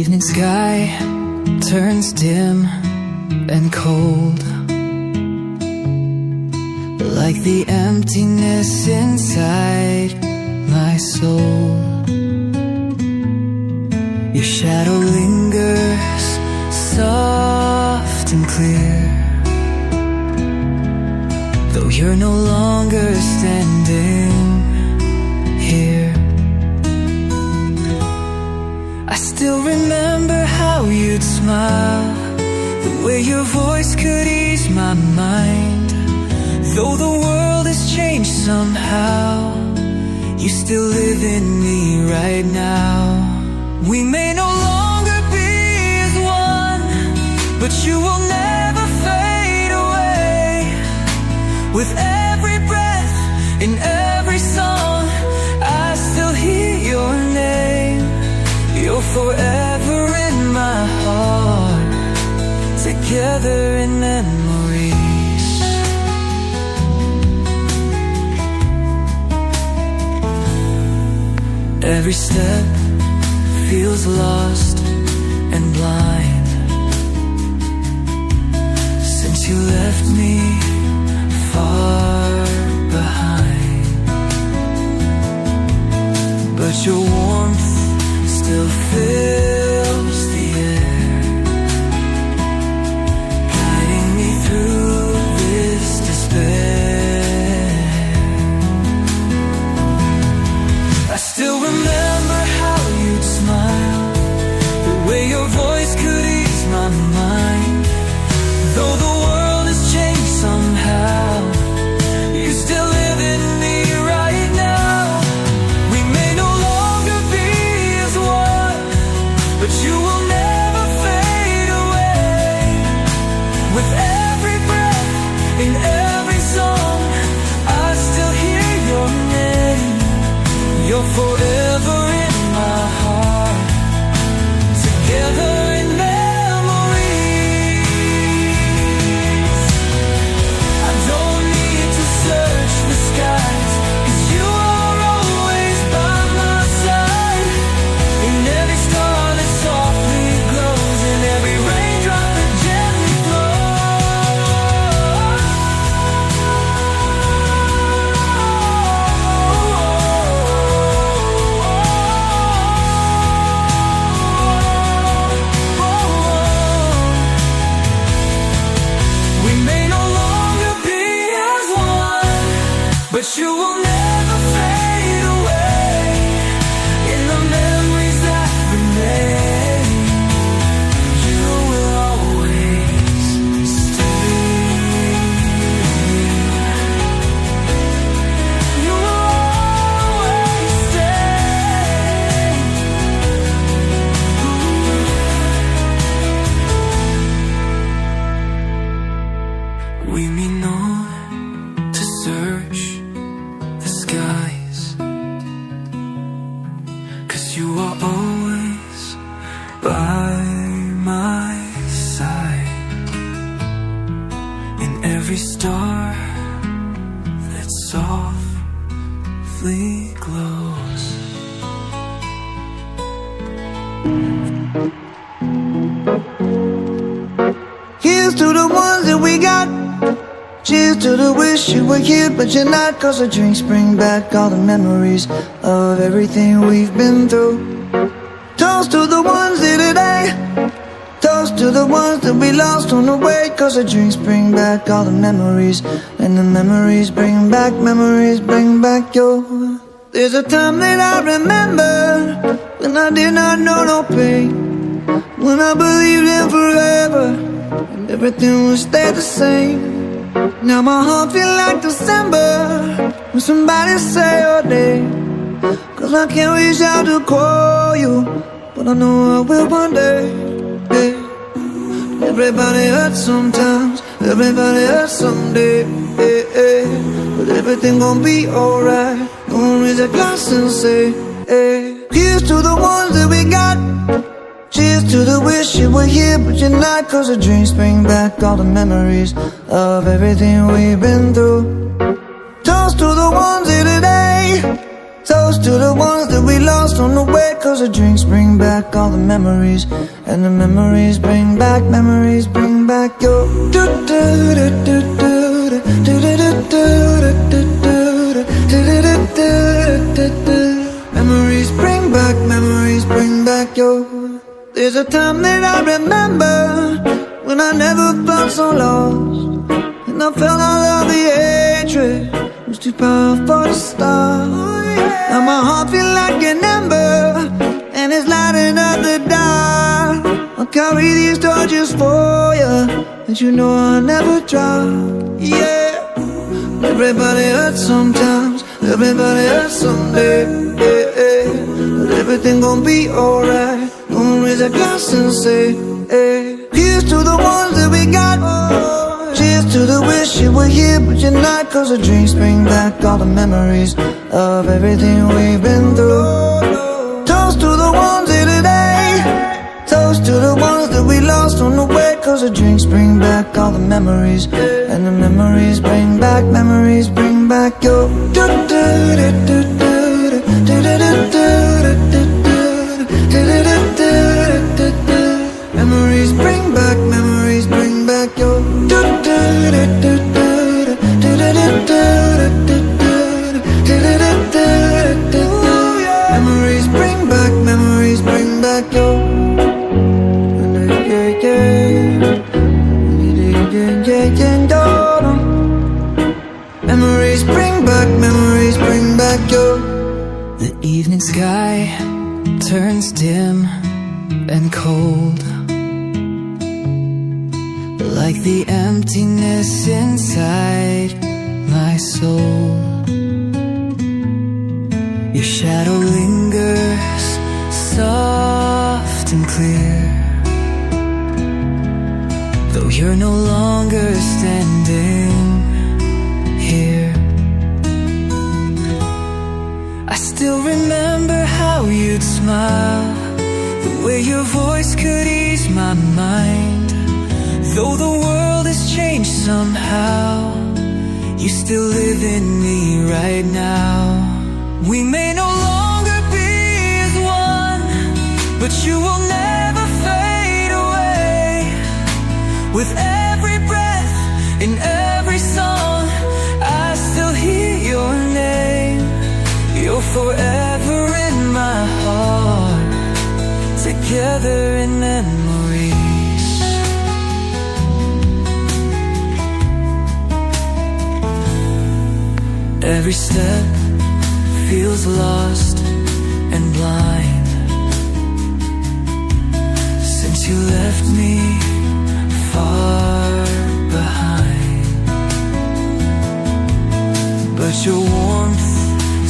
evening sky turns dim and cold, like the emptiness inside my soul. Your shadow lingers soft and clear, though you're no longer standing here. I still remember how you'd smile, the way your voice could ease my mind. Though the world has changed somehow, you still live in me right now. We may no longer be as one, but you will never fade away. With every breath, in every song, I still hear your name. You're forever in my heart, together in memories. Every step feels lost and blind since you left me far behind. But your warmth still fills the air, guiding me through this despair. I still remember how you'd smile, the way your voice could ease my mind. Though the world has changed somehow, you still live in me right now. We may no longer be as one, but you will never fade away. With every breath, in every song, I still hear your name. You're forever in my heart, together in memories. I don't need to search the skies, 'cause you are always by my side. In every star that softly glows, in every raindrop that gently but you will never fade away. In the memories that remain, you will always stay. You will always stay. We mean not to search the skies, 'cause you are always by my side. In every star that softly glows. Here's to the ones that we got. Cheers to the wish you were here, but you're not. 'Cause the drinks bring back all the memories of everything we've been through. Toast to the ones here today, toast to the ones that we lost on the way. 'Cause the drinks bring back all the memories, and the memories bring back your. There's a time that I remember, when I did not know no pain, when I believed in forever, and everything would stay the same. Now my heart feel like December, when somebody say your name. 'Cause I can't reach out to call you, but I know I will one day. Hey. Everybody hurts sometimes, everybody hurts someday. Hey, hey. But everything gon' be alright. Gonna raise a glass and say, hey. Here's to the ones that we got. Cheers to the wish you were here, but you're not. 'Cause the dreams bring back all the memories of everything we've been through. Toast to the ones here today, toast to the ones that we lost on the way. Cause the drinks bring back all the memories, and the memories bring back your memories bring back your. There's a time that I remember when I never felt so lost, and I felt all of the hatred was too powerful to stop. Now my heart feels like an ember, and it's lighting up the dark. I'll carry these torches for you, and you know I'll never drop. Yeah, everybody hurts sometimes, everybody hurts someday. Yeah, yeah. But everything gon' be alright. Gonna raise a glass and say, hey, here's to the ones that we got. Cheers to the wish you were here but you're not. Cause the drinks bring back all the memories of everything we've been through. Toast to the ones here today, toast to the ones that we lost on the way. Cause the drinks bring back all the memories, and the memories bring back your. Memories bring back your. Memories bring back your. Memories bring back your. The evening sky turns dim and cold, like the emptiness inside my soul. Your shadow lingers soft and clear, though you're no longer standing here. I still remember how you'd smile, the way your voice could ease my mind. Though the world has changed somehow, you still live in me right now. We may no longer be as one, but you will never fade away. With every breath, in every song, I still hear your name. You're forever in my heart, together in memories. Every step feels lost and blind since you left me far behind. But your warmth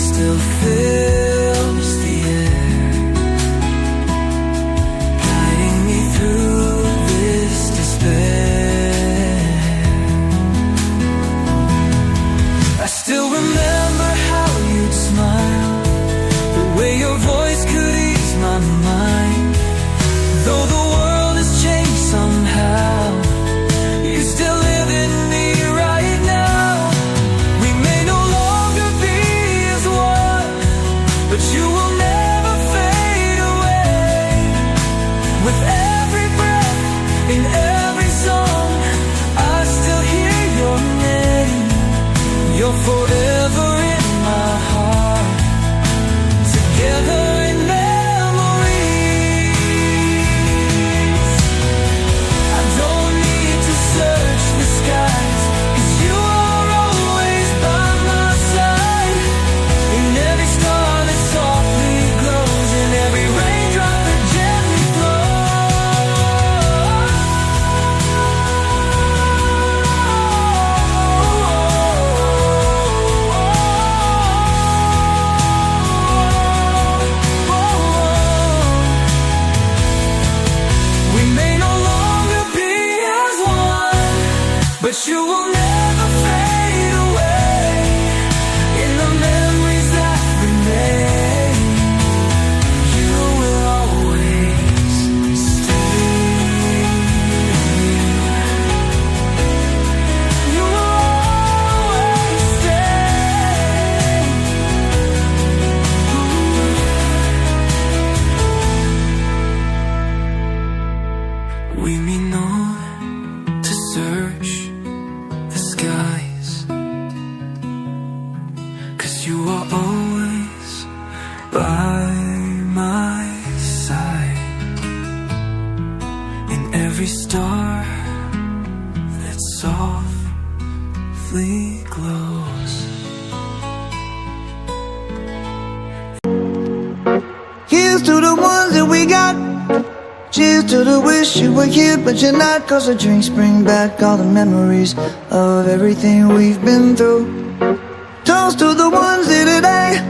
still fills the air, guiding me through this despair. I still remember how you'd smile, the way your voice could ease my mind. Though the world has changed somehow, you still live in me right now. We may no longer be as one, but you will never fade away. With every breath, in every song, I still hear your name. You're forever in my heart, together in memories. I don't need to search the skies, 'cause you are always by my side. In every star that softly glows, in every raindrop that gently flows. every star that softly glows. Here's to the ones that we got. Cheers to the wish you were here but you're not. Cause the drinks bring back all the memories of everything we've been through. Toast to the ones here today.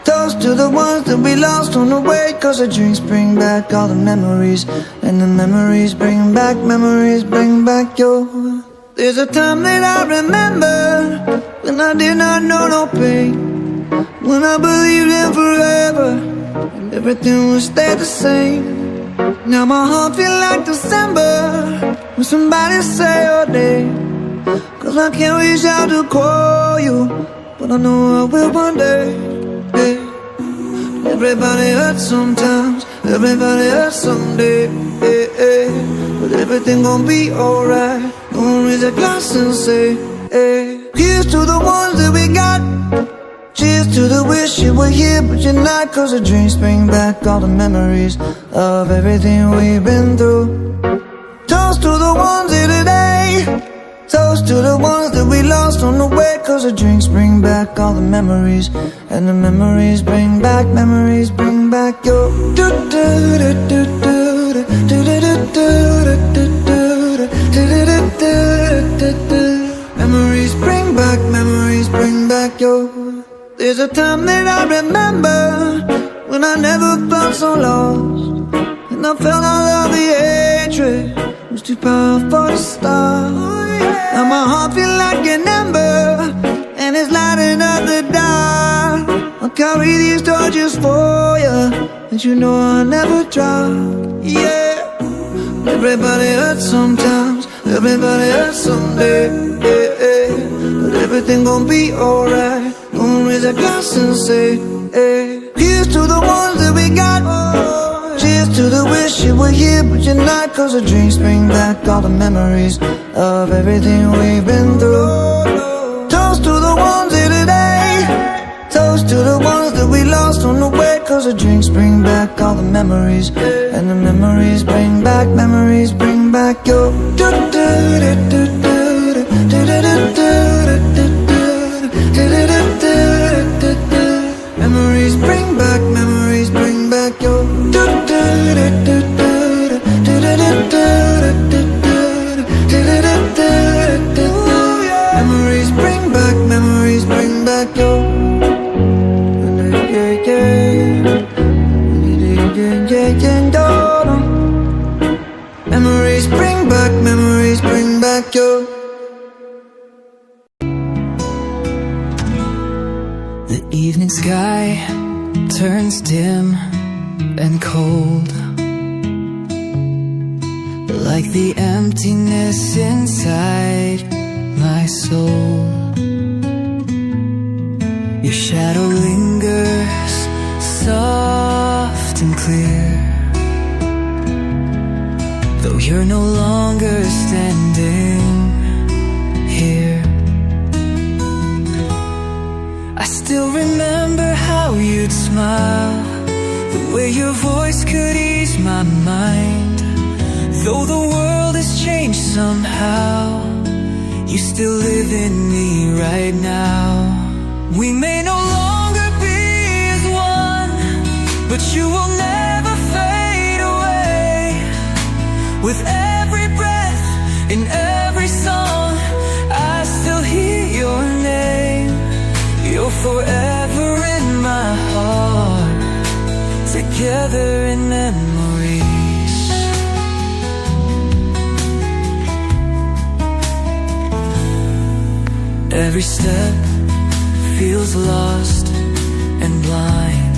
Toast to the ones that we lost on the way. Cause the drinks bring back all the memories. And the memories bring back your. There's a time that I remember when I did not know no pain, when I believed in forever and everything would stay the same. Now my heart feel like December when somebody say your name. Cause I can't reach out to call you, but I know I will one day. Hey. Everybody hurts sometimes, everybody hurts someday. Hey, hey. But everything gon' be alright. Gonna raise a glass and say, hey. Here's to the ones that we got. Cheers to the wish you were here but you're not. Cause the drinks bring back all the memories of everything we've been through. Toast to the ones here today. Toast to the ones that we lost on the way. Cause the drinks bring back all the memories. And the memories bring back your. Memories bring back your. There's a time that I remember when I never felt so lost, and I felt all of the hatred was too powerful to stop. Now my heart feel like an ember and it's lighting up the dark. I'll carry these torches for you, and you know I'll never drop. Yeah. Everybody hurts sometimes, everybody hurts someday. Yeah, yeah. But everything gon' be alright. Gonna raise a glass and say, hey. Here's to the ones that we got. Cheers to the wish you were here but you're not. Cause the drinks bring back all the memories of everything we've been through. Toast to the ones here today. Toast to the ones that we lost on the way. Cause the drinks bring back all the memories. And the memories bring back your. Memories bring back your. Memories bring back your. Memories bring back your. The evening sky turns dim and cold, like the emptiness inside my soul. Your shadow lingers soft and clear, though you're no longer standing here. I still remember how you'd smile, the way your voice could ease my mind. Though the world has changed somehow, you still live in me right now. We may no longer be as one, but you will never fade away. With every breath, in every song, I still hear your name. You're forever in my heart, together in memories. Every step feels lost and blind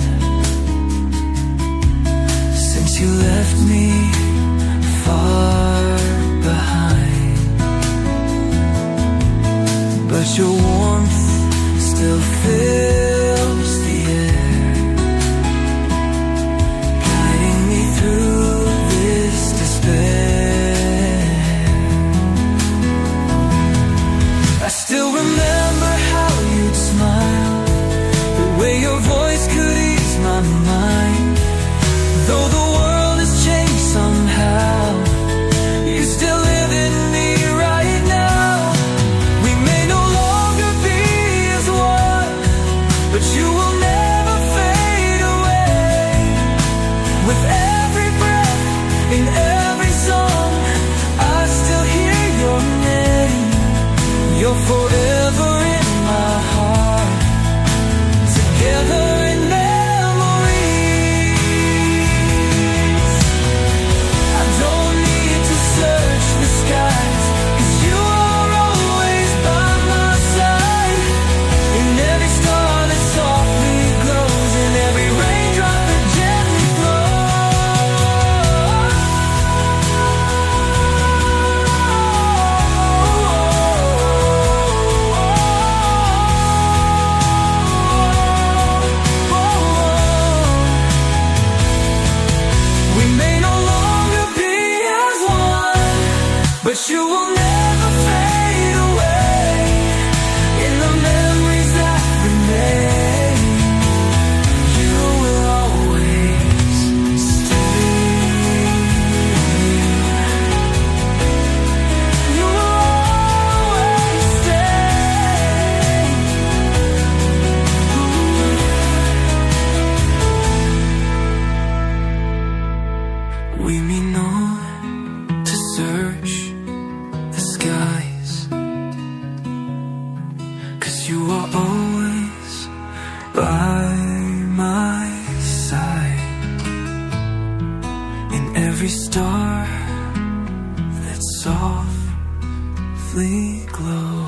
since you left me far behind. But your warmth still fills the air, guiding me through this despair. I still remember how you'd smile, the way your voice could ease my mind. Though the world has changed somehow, forever in my heart, together in memories. I don't need to search the skies, 'cause you are always by my side. In every star that softly glows, in every raindrop that gently we may no longer be as one, but you will never fade away in the memories that remain. You will always stay. You will always stay. We mean not to search the skies, 'cause you are always by my side. In every star that softly glows.